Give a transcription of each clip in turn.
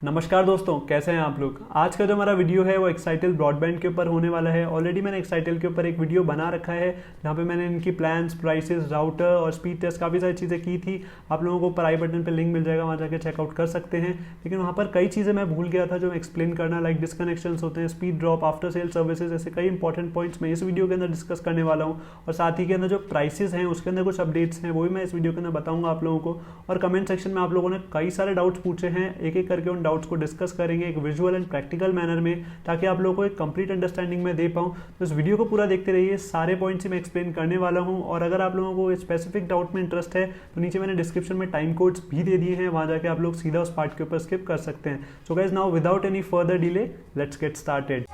नमस्कार दोस्तों, कैसे हैं आप लोग। आज का जो हमारा वीडियो है वो एक्साइटेल ब्रॉडबैंड के ऊपर होने वाला है। ऑलरेडी मैंने एक्साइटेल के ऊपर एक वीडियो बना रखा है जहाँ पे मैंने इनकी प्लान्स, प्राइसेस, राउटर और स्पीड टेस्ट काफ़ी सारी चीज़ें की थी। आप लोगों को ऊपर आई बटन पे लिंक मिल जाएगा, वहाँ जाके चेकआउट कर सकते हैं। लेकिन वहाँ पर कई चीज़ें मैं भूल गया था जो एक्सप्लेन करना, लाइक डिस्कनेक्शंस होते हैं, speed drop, after sale services, ऐसे कई इंपॉर्टेंट पॉइंट्स मैं इस वीडियो के अंदर डिस्कस करने वाला हूँ। और साथ ही के अंदर जो प्राइसेस हैं उसके अंदर कुछ अपडेट्स हैं वो भी मैं इस वीडियो के अंदर बताऊँगा आप लोगों को। और कमेंट सेक्शन में आप लोगों ने कई सारे डाउट्स पूछे हैं, एक एक करके उन डाउट्स को डिस्कस करेंगे एक विजुअल एंड प्रैक्टिकल मैनर में, ताकि आप लोगों को एक कंप्लीट अंडरस्टैंडिंग में दे पाऊँ। तो इस वीडियो को पूरा देखते रहिए, सारे पॉइंट्स ही मैं एक्सप्लेन करने वाला हूँ। और अगर आप लोगों को स्पेसिफिक डाउट में इंटरेस्ट है तो नीचे मैंने डिस्क्रिप्शन में टाइम कोड्स भी दे दिए हैं, वहाँ जाके आप लोग सीधा उस पार्ट के ऊपर स्किप कर सकते हैं। So guys, now without any further delay let's get started.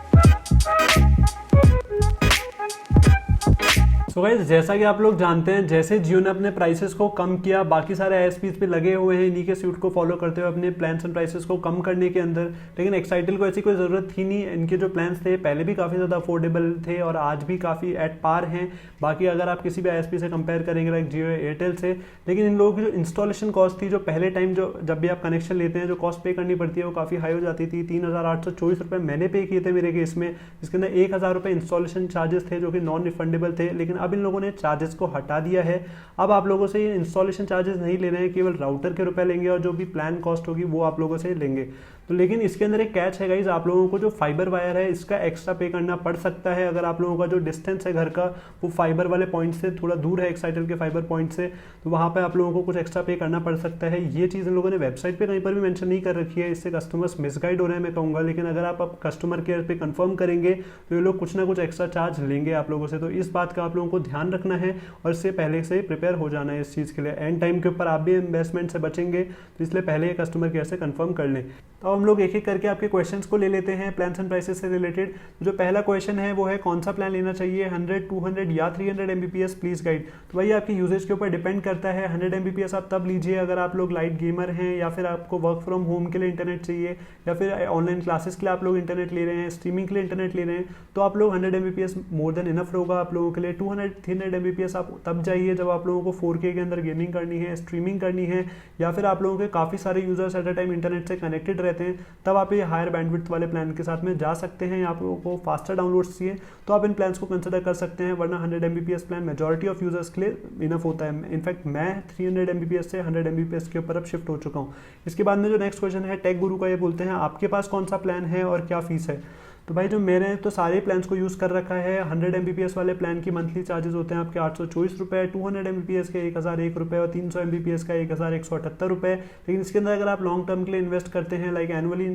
So guys, जैसा कि आप लोग जानते हैं, जैसे जियो ने अपने प्राइसेस को कम किया, बाकी सारे आईएसपीज पे लगे हुए हैं इन्हीं के सूट को फॉलो करते हुए अपने प्लान्स एंड प्राइसेस को कम करने के अंदर। लेकिन एक्साइटेल को ऐसी कोई ज़रूरत थी नहीं। इनके जो प्लान्स थे पहले भी काफ़ी ज़्यादा अफोर्डेबल थे और आज भी काफ़ी एट पार हैं बाकी अगर आप किसी भी आईएसपी से कंपेयर करेंगे, लाइक जियो एयरटेल से। लेकिन इन लोगों की जो इंस्टॉलेशन कॉस्ट थी, जो पहले टाइम जब भी आप कनेक्शन लेते हैं जो कॉस्ट पे करनी पड़ती है वो काफ़ी हाई हो जाती थी। 3,824 मैंने पे किए थे मेरे केस में, जिसके अंदर 1,000 इंस्टॉलेशन चार्जेस थे जो कि नॉन रिफंडेबल थे। लेकिन अब इन लोगों ने चार्जेस को हटा दिया है। अब आप लोगों से ये इंस्टॉलेशन चार्जेस नहीं ले रहे हैं, केवल राउटर के रुपए लेंगे और जो भी प्लान कॉस्ट होगी वो आप लोगों से लेंगे। तो लेकिन इसके अंदर एक कैच है गाइस, आप लोगों को जो फाइबर वायर है इसका एक्स्ट्रा पे करना पड़ सकता है। अगर आप लोगों का जो डिस्टेंस है घर का वो फाइबर वाले पॉइंट से थोड़ा दूर है, एक्साइटेल के फाइबर पॉइंट से, तो वहाँ पे आप लोगों को कुछ एक्स्ट्रा पे करना पड़ सकता है। ये चीज़ इन लोगों ने वेबसाइट पे कहीं पर भी मेंशन नहीं कर रखी है, इससे कस्टमर्स मिसगाइड हो रहे हैं मैं कहूँगा। लेकिन अगर आप कस्टमर केयर पे कंफर्म करेंगे तो ये लोग कुछ ना कुछ एक्स्ट्रा चार्ज लेंगे आप लोगों से। तो इस बात का आप लोगों को ध्यान रखना है और इससे पहले से प्रिपेयर हो जाना है इस चीज़ के लिए। एंड टाइम के ऊपर आप भी इन्वेस्टमेंट से बचेंगे, तो इसलिए पहले कस्टमर केयर से कंफर्म कर लें। तो हम लोग एक एक करके आपके क्वेश्चंस को ले लेते हैं प्लान्स एंड प्राइसेस से रिलेटेड। जो पहला क्वेश्चन है वो है कौन सा प्लान लेना चाहिए, 100, 200 या 300 Mbps, प्लीज गाइड। तो भाई आपकी यूजेज के ऊपर डिपेंड करता है। 100 Mbps आप तब लीजिए अगर आप लोग लाइट गेमर हैं, या फिर आपको वर्क फ्रॉम होम के लिए इंटरनेट चाहिए, या फिर ऑनलाइन क्लासेस के लिए आप लोग इंटरनेट ले रहे हैं, स्ट्रीमिंग के लिए इंटरनेट ले रहे हैं, तो आप लोग 100 Mbps मोर देन इनफ होगा आप लोगों के लिए। 200, 300 Mbps आप तब जाइए जब आप लोगों को 4K के अंदर गेमिंग करनी है, स्ट्रीमिंग करनी है, या फिर आप लोगों के काफ़ी सारे users at a time internet से कनेक्टेड रहते हैं, तब आप ये हायर बैंडविड्थ वाले प्लान के साथ में जा सकते हैं। आप लोगों को फास्टर डाउनलोड चाहिए तो आप इन प्लान्स को कंसिडर कर सकते हैं, वरना 100 Mbps plan majority of users के लिए इनफ होता है। इनफैक्ट मैं 300 Mbps से 100 Mbps के ऊपर अब शिफ्ट हो चुका हूँ। इसके बाद में जो नेक्स्ट क्वेश्चन है टेक गुरु का, ये बोलते हैं आपके पास कौन सा प्लान है और क्या फीस है। तो भाई जो मेरे तो सारे प्लान्स को यूज़ कर रखा है। 100 Mbps वाले प्लान की मंथली चार्जेस होते हैं आपके 824 रुपये, 200 Mbps के 1,001 रुपये और 300 Mbps का 1,178 रुपये। लेकिन इसके अंदर अगर आप लॉन्ग टर्म के लिए इन्वेस्ट करते हैं, लाइक एनुअली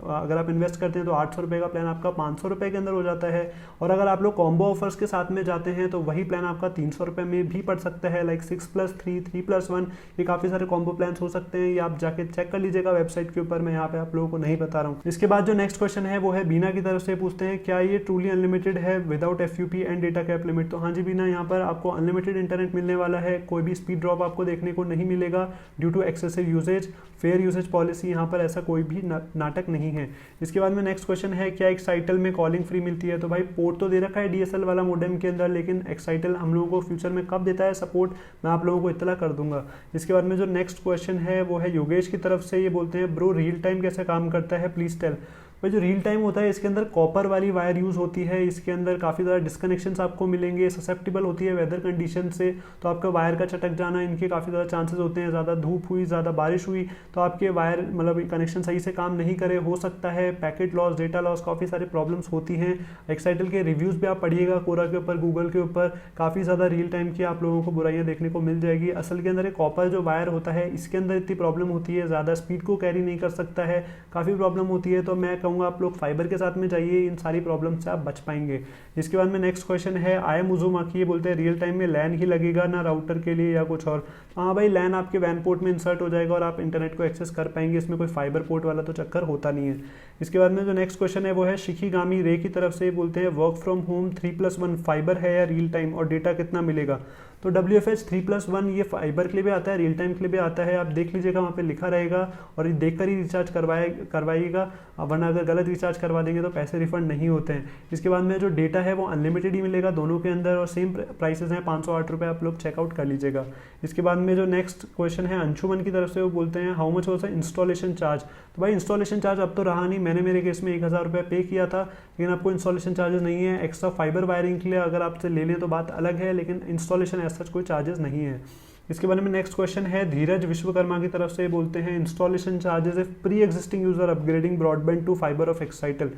अगर आप इन्वेस्ट करते हैं तो 800 रुपये का प्लान आपका 500 रुपये के अंदर हो जाता है। और अगर आप लोग कॉम्बो ऑफर्स के साथ में जाते हैं तो वही प्लान आपका 300 रुपये में भी पड़ सकता है, लाइक 6+3, 3+1, ये काफ़ी सारे कॉम्बो प्लान हो सकते हैं। ये आप जाके चेक कर लीजिएगा वेबसाइट के ऊपर, मैं यहाँ पे आप लोगों को नहीं बता रहा हूँ। इसके बाद जो नेक्स्ट क्वेश्चन है वो है बीना की तरफ से, पूछते हैं क्या ये ट्रूली अनलिमिटेड है without FUP and data cap limit. तो हाँ जी बीना, यहाँ पर आपको अनलिमिटेड इंटरनेट मिलने वाला है, कोई भी स्पीड ड्रॉप आपको देखने को नहीं मिलेगा due to excessive usage. Fair usage policy, यहाँ पर ऐसा कोई भी नाटक नहीं है। इसके बाद में नेक्स्ट क्वेश्चन है क्या एक्साइटेल में कॉलिंग फ्री मिलती है। तो भाई पोर्ट तो दे रखा है डीएसएल वाला मॉडेम के अंदर, लेकिन एक्साइटेल हम लोगों को फ्यूचर में कब देता है सपोर्ट मैं आप लोगों को इत्तला कर दूंगा। इसके बाद में जो नेक्स्ट क्वेश्चन है वो है योगेश की तरफ से, ये बोलते हैं ब्रो रियल टाइम कैसे काम करता है प्लीज टेल। भाई जो रियल टाइम होता है इसके अंदर कॉपर वाली वायर यूज़ होती है, इसके अंदर काफ़ी ज़्यादा डिस्कनेक्शंस आपको मिलेंगे, ससेप्टिबल होती है वेदर कंडीशन से, तो आपका वायर का चटक जाना इनके काफ़ी ज़्यादा चांसेस होते हैं। ज़्यादा धूप हुई, ज़्यादा बारिश हुई तो आपके वायर मतलब कनेक्शन सही से काम नहीं करे, हो सकता है पैकेट लॉस, डेटा लॉस, काफ़ी सारी प्रॉब्लम्स होती हैं। एक्साइटेल के रिव्यूज़ भी आप पढ़िएगा कोरा के ऊपर, गूगल के ऊपर, काफ़ी ज़्यादा रियल टाइम की आप लोगों को बुराइयाँ देखने को मिल जाएगी। असल के अंदर एक कॉपर जो वायर होता है इसके अंदर इतनी प्रॉब्लम होती है, ज़्यादा स्पीड को कैरी नहीं कर सकता है, काफ़ी प्रॉब्लम होती है। तो मैं कहूँगा आप लोग फाइबर के साथ में जाइए, इन सारी प्रॉब्लम से आप बच पाएंगे। इसके बाद में नेक्स्ट क्वेश्चन है आई एम उजुमाकी, ये बोलते हैं रियल टाइम में लैन ही लगेगा ना राउटर के लिए या कुछ और। हाँ भाई, लैन आपके वैन पोर्ट में इंसर्ट हो जाएगा और आप इंटरनेट को एक्सेस कर पाएंगे, इसमें कोई फाइबर पोर्ट वाला तो चक्कर होता नहीं है। इसके बाद में जो नेक्स्ट क्वेश्चन है वो है शिखीगामी रे की तरफ से, बोलते हैं वर्क फ्रॉम होम 3+1 फाइबर है या रियल टाइम और डेटा कितना मिलेगा। तो तो WFH 3+1 ये फाइबर के लिए भी आता है, रियल टाइम के लिए भी आता है। आप देख लीजिएगा, वहाँ पे लिखा रहेगा और ये देख कर ही रिचार्ज करवाइएगा, वरना अगर गलत रिचार्ज करवा देंगे तो पैसे रिफंड नहीं होते हैं। इसके बाद में जो डेटा है वो अनलिमिटेड ही मिलेगा दोनों के अंदर, और सेम प्राइसेस हैं, 508 रुपये आप लोग चेकआउट कर लीजिएगा। इसके बाद में जो नेक्स्ट क्वेश्चन है अंशुमन की तरफ से, वो बोलते हैं how much was the installation charge. तो भाई इंस्टॉलेशन चार्ज अब तो रहा नहीं, मैंने मेरे केस में 1000 रुपये पे किया था, लेकिन आपको इंस्टॉलेशन चार्जेस नहीं है। एक्स्ट्रा फाइबर वायरिंग के लिए अगर आपसे ले लें तो बात अलग है, लेकिन इंस्टॉलेशन ऐसा कोई चार्जेस नहीं है। इसके बारे में नेक्स्ट क्वेश्चन है धीरज विश्वकर्मा की तरफ से, बोलते हैं installation charges if pre existing user upgrading broadband to fibre of Excitel.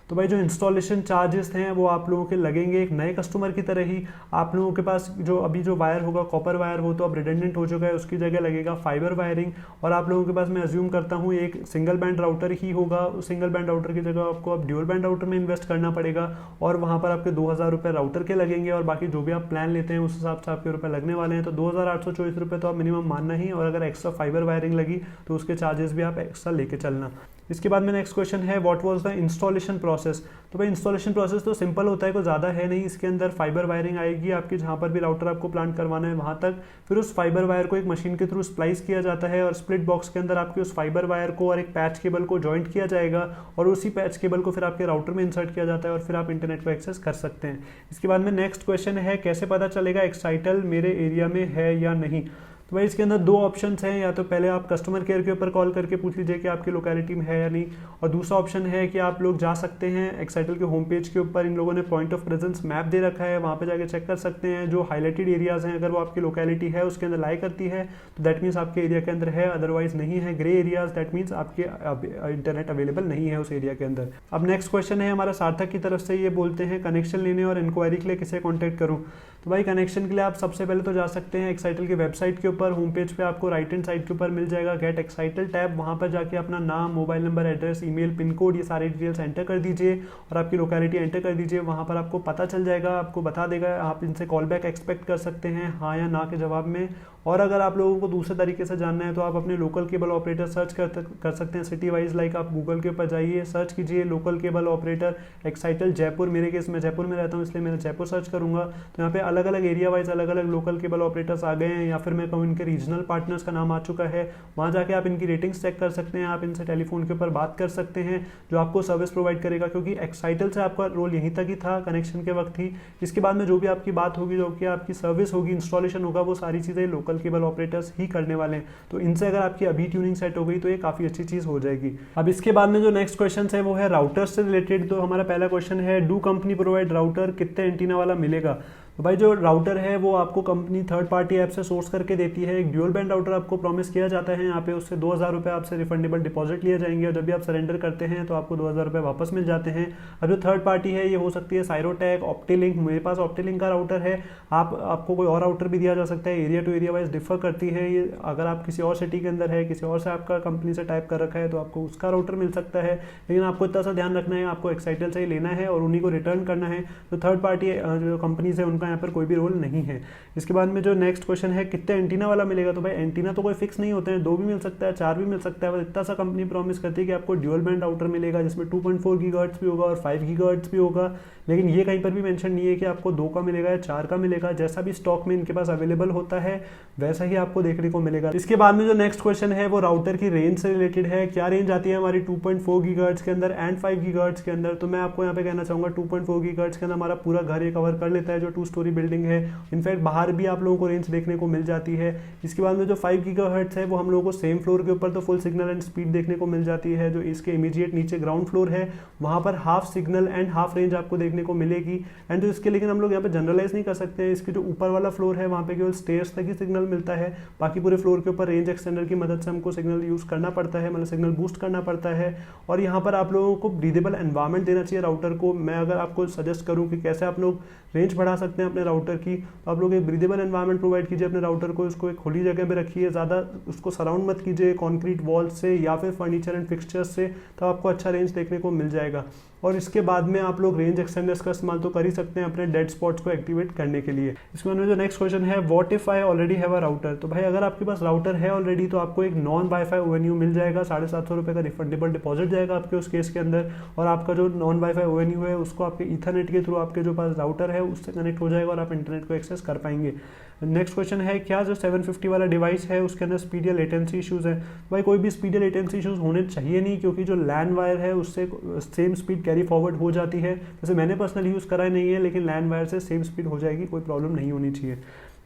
तो भाई जो इंस्टॉलेशन चार्जेस हैं वो आप लोगों के लगेंगे एक नए कस्टमर की तरह ही। आप लोगों के पास जो अभी जो वायर होगा कॉपर वायर, वो तो अब रिडंडेंट हो चुका है, उसकी जगह लगेगा फाइबर वायरिंग। और आप लोगों के पास मैं अज्यूम करता हूँ एक सिंगल बैंड राउटर ही होगा, उस सिंगल बैंड राउटर की जगह आपको अब ड्यूल बैंड राउटर में इन्वेस्ट करना पड़ेगा, और वहाँ पर आपके 2000 रुपये राउटर के लगेंगे, और बाकी जो भी आप प्लान लेते हैं उस हिसाब से आपके रुपये लगने वाले हैं। तो 2824 रुपये तो आप मिनिमम मानना ही, और अगर एक्स्ट्रा फाइबर वायरिंग लगी तो उसके चार्जेस भी आप एक्स्ट्रा लेके चलना। इसके बाद में नेक्स्ट क्वेश्चन है what was the installation process. तो भाई इंस्टॉलेशन प्रोसेस तो सिंपल होता है, कोई ज़्यादा है नहीं। इसके अंदर फाइबर वायरिंग आएगी आपकी, जहाँ पर भी राउटर आपको प्लांट करवाना है वहाँ तक, फिर उस फाइबर वायर को एक मशीन के थ्रू स्प्लाइस किया जाता है, और स्प्लिट बॉक्स के अंदर आपके उस फाइबर वायर को और एक पैच केबल को जॉइंट किया जाएगा, और उसी पैच केबल को फिर आपके राउटर में इंसर्ट किया जाता है, और फिर आप इंटरनेट को एक्सेस कर सकते हैं। इसके बाद में नेक्स्ट क्वेश्चन है कैसे पता चलेगा एक्साइटल मेरे एरिया में है या नहीं। तो भाई इसके अंदर दो ऑप्शंस हैं, या तो पहले आप कस्टमर केयर के ऊपर कॉल करके पूछ लीजिए कि आपकी लोकेलिटी में है या नहीं, और दूसरा ऑप्शन है कि आप लोग जा सकते हैं एक्साइटल के होम पेज के ऊपर, इन लोगों ने पॉइंट ऑफ प्रेजेंस मैप दे रखा है, वहाँ पे जाके चेक कर सकते हैं। जो हाईलाइटेड एरियाज हैं अगर वो आपकी लोकेलिटी है उसके अंदर लाई करती है तो दैट मीन्स आपके एरिया के अंदर है, अदरवाइज नहीं है। ग्रे एरियाज दैट मीन्स आपके इंटरनेट अवेलेबल नहीं है उस एरिया के अंदर। अब नेक्स्ट क्वेश्चन है हमारा सार्थक की तरफ से, ये बोलते हैं कनेक्शन लेने और इंक्वायरी के लिए किसे कॉन्टैक्ट करूँ। तो भाई कनेक्शन के लिए आप सबसे पहले तो जा सकते हैं एक्साइटल की वेबसाइट के ऊपर, होम पेज पे आपको राइट हैंड साइड के ऊपर मिल जाएगा गेट एक्साइटल टैब, वहाँ पर जाके अपना नाम, mobile number, address, email, pin code, ये सारी डिटेल्स एंटर कर दीजिए, और आपकी लोकेलिटी एंटर कर दीजिए। वहाँ पर आपको पता चल जाएगा, आपको बता देगा, आप इनसे कॉल बैक एक्सपेक्ट कर सकते हैं हाँ या ना के जवाब में। और अगर आप लोगों को दूसरे तरीके से जानना है तो आप अपने लोकल केबल ऑपरेटर सर्च कर सकते हैं सिटी वाइज। लाइक आप गूगल के ऊपर जाइए, सर्च कीजिए local cable operator Excitel Jaipur, मेरे केस में जयपुर में रहता हूँ इसलिए मैं जयपुर सर्च करूँगा, तो यहाँ पे अलग अलग एरिया वाइज अलग अलग लोकल केबल ऑपरेटर्स आ गए हैं, या फिर मैं कहूँ इनके रीजनल पार्टनर्स का नाम आ चुका है। वहाँ जाके आप इनकी रेटिंग्स चेक कर सकते हैं, आप इनसे टेलीफोन के ऊपर बात कर सकते हैं, जो आपको सर्विस प्रोवाइड करेगा, क्योंकि एक्साइटल से आपका रोल यहीं तक ही था कनेक्शन के वक्त ही। इसके बाद में जो भी आपकी बात होगी, जो कि आपकी सर्विस होगी, इंस्टॉलेशन होगा, वो सारी चीज़ें लोकल केबल ऑपरेटर्स ही करने वाले हैं। तो इनसे अगर आपकी अभी ट्यूनिंग सेट हो गई तो ये काफ़ी अच्छी चीज़ हो जाएगी। अब इसके बाद में जो नेक्स्ट क्वेश्चन है वो है राउटर से रिलेटेड। तो हमारा पहला क्वेश्चन है डू कंपनी प्रोवाइड राउटर, कितने एंटीना वाला मिलेगा। तो भाई जो राउटर है वो आपको कंपनी थर्ड पार्टी ऐप से सोर्स करके देती है। एक ड्यूल बैंड राउटर आपको प्रॉमिस किया जाता है, यहाँ पे उससे 2000 रुपये आपसे रिफंडेबल डिपॉजिट लिए जाएंगे, और जब भी आप सरेंडर करते हैं तो आपको 2000 रुपये वापस मिल जाते हैं। अब जो थर्ड पार्टी है ये हो सकती है साइरोटेक, ऑप्टिलिंक, मेरे पास ऑप्टिलिंक का राउटर है, आपको कोई और राउटर भी दिया जा सकता है, area to area wise differ करती है ये। अगर आप किसी और सिटी के अंदर है, किसी और से आपका कंपनी से टाइप कर रखा है तो आपको उसका राउटर मिल सकता है, लेकिन आपको इतना सा ध्यान रखना है, आपको एक्साइटल से ही लेना है और उन्हीं को रिटर्न करना है। तो थर्ड पार्टी जो कंपनीज है उनका यहाँ पर कोई भी रोल नहीं है। इसके बाद में जो नेक्स्ट क्वेश्चन है कितने एंटीना वाला मिलेगा। तो भाई एंटीना तो कोई फिक्स नहीं होते हैं, 2 भी मिल सकता है, 4 भी मिल सकता है, बस इतना सा कंपनी प्रॉमिस करती है कि आपको ड्यूल बैंड राउटर मिलेगा जिसमें 2.4 गीगाहर्ट्ज भी होगा और 5 गीगाहर्ट्ज भी होगा, लेकिन ये कहीं पर भी मेंशन नहीं है कि आपको 2 का मिलेगा या 4 का मिलेगा। जैसा भी स्टॉक में इनके पास अवेलेबल होता है वैसा ही आपको देखने को मिलेगा। इसके बाद में जो नेक्स्ट क्वेश्चन है वो राउटर की रेंज से रिलेटेड है। क्या रेंज आती है हमारी 2.4 गीगाहर्ट्ज के अंदर एंड 5 गीगाहर्ट्ज के अंदर। तो मैं आपको यहाँ पे कहना चाहूँगा 2.4 गीगाहर्ट्ज के अंदर हमारा पूरा घर ये कवर कर लेता है, जो 2 स्टोरी बिल्डिंग है। इनफैक्ट बाहर भी आप लोगों को रेंज देखने को मिल जाती है। इसके बाद में जो 5 गीगाहर्ट्ज है वो हम लोगों को सेम फ्लोर के ऊपर तो फुल सिग्नल एंड स्पीड देखने को मिल जाती है। जो इसके इमीडिएट नीचे ग्राउंड फ्लोर है वहाँ पर half signal and half range आपको देखने को मिलेगी। एंड जो इसके, लेकिन हम लोग यहाँ पे जनरलाइज नहीं कर सकते हैं, इसके जो ऊपर वाला फ्लोर है वहाँ पे केवल स्टेयर्स तक ही सिग्नल मिलता है, बाकी पूरे फ्लोर के ऊपर रेंज एक्सटेंडर की मदद से हमको सिग्नल यूज करना पड़ता है, मतलब सिग्नल बूस्ट करना पड़ता है। और यहाँ पर आप लोगों को ब्रीदेबल एनवायरनमेंट देना चाहिए राउटर को। मैं अगर आपको सजेस्ट करूँ कि कैसे आप लोग रेंज बढ़ा सकते हैं अपने राउटर की, तो आप लोग एक ब्रीदेबल एनवायरनमेंट प्रोवाइड कीजिए अपने राउटर को, उसको एक खुली जगह पे रखिए, ज़्यादा उसको सराउंड मत कीजिए कॉन्क्रीट वॉल से या फिर फर्नीचर एंड फिक्सचर्स से, तो आपको अच्छा रेंज देखने को मिल जाएगा। और इसके बाद में आप लोग रेंज एक्सटेंडर्स का इस्तेमाल तो कर ही सकते हैं अपने डेड स्पॉट्स को एक्टिवेट करने के लिए। इसके बाद में जो नेक्स्ट क्वेश्चन है what if I already have a router. तो भाई अगर आपके पास राउटर है ऑलरेडी तो आपको एक नॉन वाईफाई ओएनयू मिल जाएगा, 750 रुपये का रिफंडेबल डिपॉजिट जाएगा आपके उस केस के अंदर, और आपका जो नॉन वाईफाई ओएनयू है उसको आपके ईथरनेट के थ्रू आपके जो पास राउटर है उससे कनेक्ट हो जाएगा और आप इंटरनेट को एक्सेस कर पाएंगे। नेक्स्ट क्वेश्चन है, क्या जो 750 वाला डिवाइस है उसके अंदर स्पीड या लेटेंसी इश्यूज़ है? भाई कोई भी स्पीड या लेटेंसी इश्यूज़ होने चाहिए नहीं, क्योंकि जो लैन वायर है उससे सेम स्पीड कैरी फॉरवर्ड हो जाती है। जैसे मैंने पर्सनली यूज़ करा नहीं है, लेकिन लैन वायर से सेम स्पीड हो जाएगी, कोई प्रॉब्लम नहीं होनी चाहिए।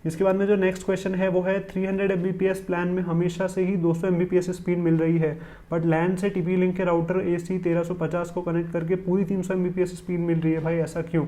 इसके बाद में जो नेक्स्ट क्वेश्चन है वो है 300 Mbps प्लान में हमेशा से ही 200 Mbps स्पीड मिल रही है, बट लैन से TP लिंक के राउटर AC 1350 को कनेक्ट करके पूरी 300 Mbps स्पीड मिल रही है। भाई ऐसा क्यों?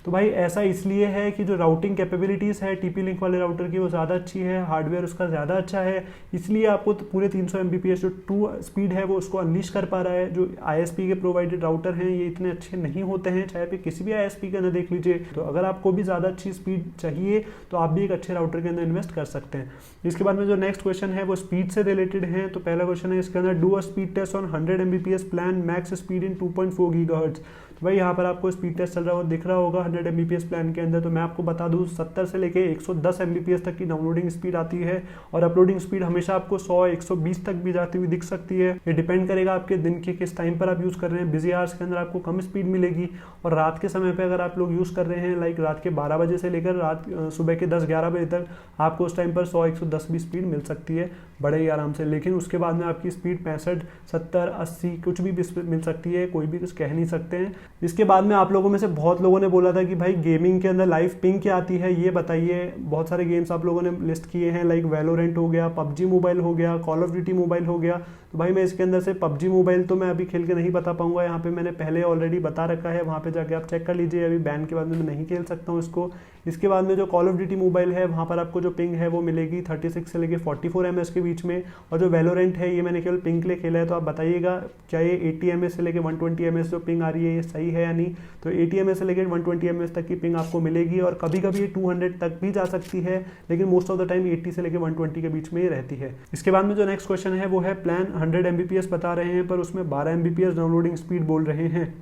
तो भाई ऐसा इसलिए है कि जो राउटिंग कैपेबिलिटीज़ है TP लिंक वाले राउटर की वो ज़्यादा अच्छी है, हार्डवेयर उसका ज़्यादा अच्छा है, इसलिए आपको पूरे 300 Mbps जो ट्रू स्पीड है वो उसको अनलीश कर पा रहा है। जो ISP के प्रोवाइडेड राउटर हैं ये इतने अच्छे नहीं होते हैं, चाहे आप किसी भी ISP के अंदर देख लीजिए। तो अगर आपको भी ज़्यादा अच्छी स्पीड चाहिए तो आप भी एक अच्छे राउटर के अंदर इन्वेस्ट कर सकते हैं। इसके बाद में जो नेक्स्ट क्वेश्चन है वो स्पीड से रिलेटेड है। तो पहला क्वेश्चन है इसके अंदर, do a speed test on 100 Mbps plan max speed in 2.4 GHz। तो भाई यहाँ पर आपको स्पीड टेस्ट चल रहा है दिख रहा होगा 100 Mbps प्लान के अंदर। तो मैं आपको बता दूँ 70 से लेके 110 Mbps तक की डाउनलोडिंग स्पीड आती है, और अपलोडिंग स्पीड हमेशा आपको 100-120 तक भी जाती हुई दिख सकती है। ये डिपेंड करेगा आपके दिन के किस टाइम पर आप यूज़ कर रहे हैं। बिजी आवर्स के अंदर आपको कम स्पीड मिलेगी, और रात के समय पर अगर आप लोग यूज़ कर रहे हैं लाइक रात के 12 बजे से लेकर रात सुबह के 10-11 बजे तक, आपको उस टाइम पर 100-110 भी स्पीड मिल सकती है बड़े ही आराम से। लेकिन उसके बाद में आपकी स्पीड 65, 70, 80 कुछ भी मिल सकती है, कोई भी कुछ कह नहीं सकते हैं। इसके बाद में आप लोगों में से बहुत लोगों ने बोला था कि भाई गेमिंग के अंदर लाइव पिंग क्या आती है ये बताइए। बहुत सारे गेम्स आप लोगों ने लिस्ट किए हैं, लाइक वैलोरेंट हो गया, PUBG मोबाइल हो गया, कॉल ऑफ ड्यूटी मोबाइल हो गया। तो भाई मैं इसके अंदर से PUBG मोबाइल तो मैं अभी खेल के नहीं बता पाऊंगा, यहाँ पे मैंने पहले ऑलरेडी बता रखा है, वहाँ पे जाके आप चेक कर लीजिए। अभी बैन के बाद में मैं नहीं खेल सकता हूँ इसको। इसके बाद में जो कॉल ऑफ ड्यूटी मोबाइल है वहाँ पर आपको जो पिंग है वो मिलेगी 36 से लेके 44 ms के बीच में, और जो वैलोरेंट है ये मैंने केवल पिंग के लिए खेला है। तो आप बताइएगा क्या ये 80 ms से लेके 120 ms जो पिंग आ रही है ये सही है या नहीं। तो 80 ms से लेकर 120 ms तक की पिंग आपको मिलेगी, और कभी कभी ये 200 तक भी जा सकती है, लेकिन मोस्ट ऑफ द टाइम 80 से लेकर 120 के बीच में ही रहती है। इसके बाद में जो नेक्स्ट क्वेश्चन है वो है, प्लान 100 Mbps बता रहे हैं पर उसमें 12 Mbps डाउनलोडिंग स्पीड बोल रहे हैं।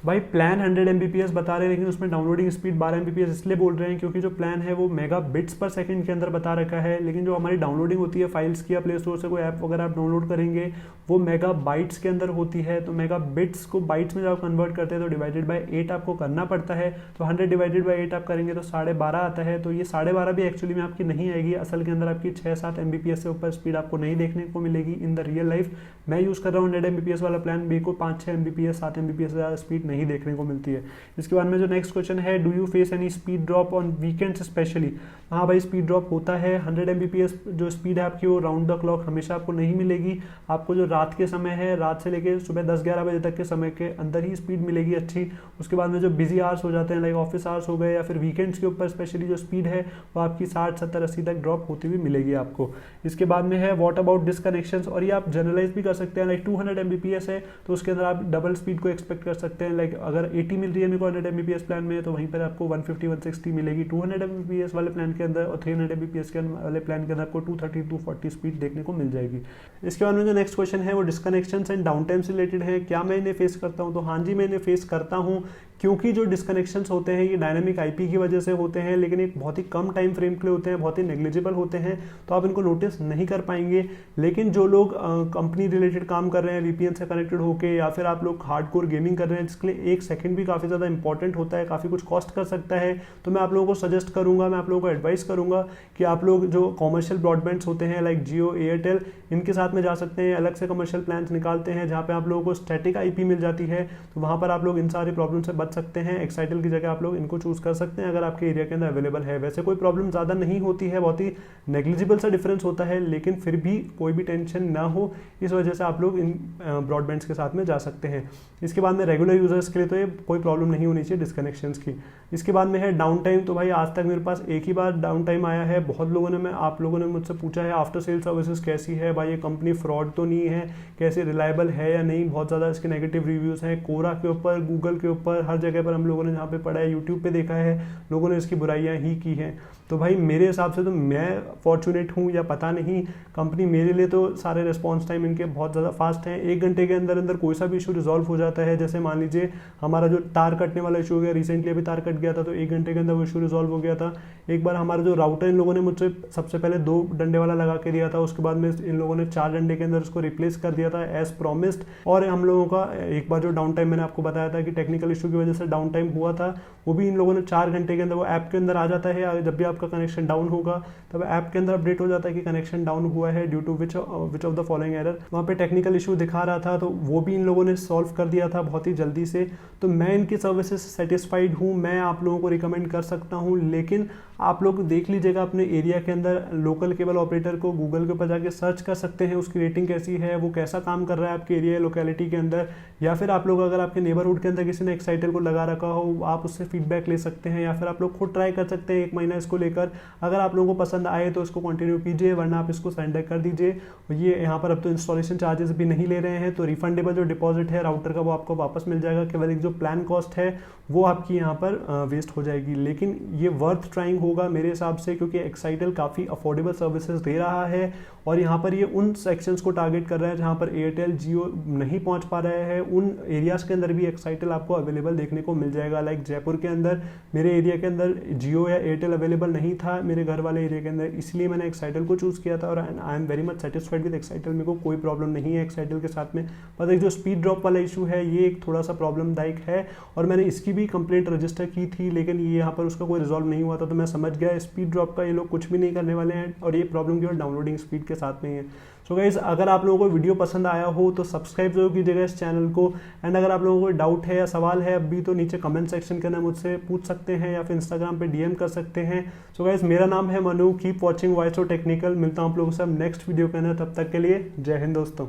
भाई प्लान 100 Mbps बता रहे हैं, लेकिन उसमें डाउनलोडिंग स्पीड 12 Mbps इसलिए बोल रहे हैं क्योंकि जो प्लान है वो मेगा बिट्स पर सेकंड के अंदर बता रखा है, लेकिन जो हमारी डाउनलोडिंग होती है फाइल्स की या प्ले स्टोर से कोई ऐप वगैरह आप डाउनलोड करेंगे वो मेगा बाइट्स के अंदर होती है। तो मेगा बिट्स को बाइट्स में जब आप कन्वर्ट करते हैं तो डिवाइडेड बाय 8 आपको करना पड़ता है। तो 100 डिवाइडेड बाय 8 आप करेंगे तो 12.5 आता है। तो ये 12.5 भी एक्चुअली में आपकी नहीं आएगी, असल के अंदर आपकी 6-7 Mbps से ऊपर स्पीड आपको नहीं देखने को मिलेगी इन द रियल लाइफ। मैं यूज़ कर रहा हूँ 100 Mbps वाला प्लान, मेरे को 5-6 Mbps 7 Mbps से ज़्यादा स्पीड नहीं देखने को मिलती है। इसके बाद में जो नेक्स्ट क्वेश्चन है, do you face any speed drop on weekends specially? हाँ भाई स्पीड ड्रॉप होता है। 100 Mbps जो स्पीड है आपकी वो राउंड द क्लॉक हमेशा आपको नहीं मिलेगी। आपको जो रात के समय है, रात से लेकर सुबह 10-11 बजे तक के समय के अंदर ही स्पीड मिलेगी अच्छी। उसके बाद में जो बिजी आवर्स हो जाते हैं लाइक ऑफिस आवर्स हो गए या फिर वीकेंड्स के ऊपर स्पेशली जो स्पीड है वो आपकी 60-70-80 तक ड्रॉप होती हुई मिलेगी आपको। इसके बाद में है व्हाट अबाउट डिस्कनेक्शंस, और ये आप जनरलाइज भी कर सकते हैं। लाइक 200 Mbps है तो उसके अंदर आप डबल स्पीड को एक्सपेक्ट कर सकते हैं। लाइक अगर 80 मिल रही है मेरे को 100 Mbps प्लान में, तो वहीं पर आपको 150-160 मिलेगी 200 Mbps वाले प्लान के अंदर, और 300 Mbps के वाले प्लान के अंदर आपको 230-240 स्पीड देखने को मिल जाएगी। इसके बाद में जो नेक्स्ट क्वेश्चन है वो डिस्कनेक्शंस एंड डाउन टाइम से रिलेटेड है। क्या मैं इन्हें फेस करता हूँ? तो हाँ जी मैं इन्हें फेस करता हूँ, क्योंकि जो डिस्कनेक्शंस होते हैं ये डायनामिक आईपी की वजह से होते हैं, लेकिन एक बहुत ही कम टाइम फ्रेम के लिए होते हैं, बहुत ही नेग्लिजिबल होते हैं, तो आप इनको नोटिस नहीं कर पाएंगे। लेकिन जो लोग कंपनी रिलेटेड काम कर रहे हैं वीपीएन से कनेक्टेड होके, या फिर आप लोग हार्डकोर गेमिंग कर रहे हैं जिसके लिए 1 सेकंड भी काफ़ी ज़्यादा इंपॉर्टेंट होता है, काफ़ी कुछ कॉस्ट कर सकता है, तो मैं आप लोगों को सजेस्ट करूँगा, मैं आप लोगों को एडवाइस करूँगा कि आप लोग जो कॉमर्शियल ब्रॉडबैंड्स होते हैं लाइक जियो, एयरटेल, इनके साथ में जा सकते हैं। अलग से कमर्शियल प्लान्स निकालते हैं जहाँ पे आप लोगों को स्टैटिक आईपी मिल जाती है, तो वहाँ पर आप लोग इन सारी प्रॉब्लम से बच सकते हैं। एक्साइटल की जगह आप लोग इनको चूज कर सकते हैं अगर आपके एरिया के अंदर अवेलेबल है। वैसे कोई प्रॉब्लम ज़्यादा नहीं होती है, बहुत ही नेग्लिजिबल सा डिफरेंस होता है, लेकिन फिर भी कोई भी टेंशन ना हो इस वजह से आप लोग इन ब्रॉडबैंड्स के साथ में जा सकते हैं। इसके बाद में रेगुलर यूजर्स के लिए तो ये कोई प्रॉब्लम नहीं होनी चाहिए डिस्कनेक्शंस की। इसके बाद में है डाउन टाइम। तो भाई आज तक मेरे पास एक ही बार डाउन टाइम आया है। बहुत लोगों ने आप लोगों ने मुझसे पूछा है आफ्टर सेल सर्विसेज कैसी है, भाई ये कंपनी फ्रॉड तो नहीं है, कैसे रिलायबल है या नहीं। बहुत ज़्यादा इसके नेगेटिव रिव्यूज़ हैं, कोरा के ऊपर, गूगल के ऊपर, हर जगह पर हम लोगों ने जहाँ पे पढ़ा है, यूट्यूब पे देखा है, लोगों ने इसकी बुराइयाँ ही की हैं। तो भाई मेरे हिसाब से तो मैं फॉर्चुनेट हूँ या पता नहीं, कंपनी मेरे लिए तो सारे रिस्पॉन्स टाइम इनके बहुत ज़्यादा फास्ट हैं। 1 घंटे के अंदर अंदर कोई सा भी इशू रिजॉल्व हो जाता है। जैसे मान लीजिए हमारा जो तार कटने वाला इशू हो गया, रिसेंटली अभी तार कट गया था, तो 1 घंटे के अंदर वो इशू रिजॉल्व हो गया था। एक बार हमारा जो राउटर इन लोगों ने मुझसे सबसे पहले 2 डंडे वाला लगा के दिया था, उसके बाद में इन लोगों ने 4 डंडे के अंदर उसको रिप्लेस कर दिया था एज प्रॉमिस्ड। और हम लोगों का एक बार जो डाउन टाइम मैंने आपको बताया था कि टेक्निकल इशू की वजह से डाउन टाइम हुआ था, वो भी इन लोगों ने 4 घंटे के अंदर वो ऐप के अंदर आ जाता है। जब भी आपका कनेक्शन डाउन होगा तब ऐप के अंदर अपडेट हो जाता है कि कनेक्शन डाउन हुआ है due to which of the following error. वहाँ पे टेक्निकल इशू दिखा रहा था, तो वो भी इन लोगों ने सॉल्व कर दिया था बहुत ही जल्दी से। तो मैं इनकी सर्विसेज से सेटिस्फाइड हूँ, मैं आप लोगों को रिकमेंड कर सकता हूँ। लेकिन आप लोग देख लीजिएगा अपने एरिया के अंदर लोकल केबल ऑपरेटर को गूगल के ऊपर जाके सर्च कर सकते हैं, उसकी रेटिंग कैसी है, वो कैसा काम कर रहा है आपके एरिया लोकेलिटी के अंदर। या फिर आप लोग अगर आपके नेबरहुड के अंदर किसी ने एक्साइटेल को लगा रखा हो, आप उससे फीडबैक ले सकते हैं, या फिर आप लोग खुद ट्राई कर सकते हैं 1 महीना इसको लेकर। अगर आप लोगों को पसंद आए तो इसको कंटिन्यू कीजिए, वरना आप इसको सरेंडर कर दीजिए। ये यहाँ पर अब तो इंस्टॉलेशन चार्जेस भी नहीं ले रहे हैं, तो रिफंडेबल जो डिपॉजिट है राउटर का वो आपको वापस मिल जाएगा। केवल एक जो प्लान कॉस्ट है वो आपकी यहाँ पर वेस्ट हो जाएगी। लेकिन ये वर्थ ट्राइंग होगा मेरे हिसाब से, क्योंकि एक्साइटेल काफ़ी अफोर्डेबल सर्विसेज दे रहा है और यहाँ पर ये उन सेक्शंस को टारगेट कर रहा है जहाँ पर एयरटेल जियो नहीं पहुँच पा रहे हैं। उन एरियाज़ के अंदर भी एक्साइटेल आपको अवेलेबल देखने को मिल जाएगा। लाइक जयपुर के अंदर मेरे एरिया के अंदर जियो या एयरटेल अवेलेबल नहीं था मेरे घर वाले एरिया के अंदर, इसलिए मैंने एक्साइटेल को चूज़ किया था और I am very much satisfied with Excitel. मेरे को कोई प्रॉब्लम नहीं है एक्साइटेल के साथ में। बस एक जो स्पीड ड्रॉप वाला इशू है ये एक थोड़ा सा प्रॉब्लमदायक है और मैंने इसकी भी कंप्लेंट रजिस्टर की थी, लेकिन ये यहाँ पर उसका कोई रिजॉल्व नहीं हुआ था। तो मैं समझ गया स्पीड ड्रॉप का ये लोग कुछ भी नहीं करने वाले हैं और ये प्रॉब्लम केवल डाउनलोडिंग स्पीड के साथ में ही है। सो गाइस, अगर आप लोगों को वीडियो पसंद आया हो तो सब्सक्राइब जरूर कीजिएगा इस चैनल को। एंड अगर आप लोगों को डाउट है या सवाल है अभी, तो नीचे कमेंट सेक्शन के अंदर मुझसे पूछ सकते हैं या फिर इंस्टाग्राम पे डीएम कर सकते हैं। सो गाइस, मेरा नाम है Manu, keep watching voice of technical. मिलता हूँ आप लोगों से नेक्स्ट वीडियो के अंदर, तब तक के लिए जय हिंद दोस्तों।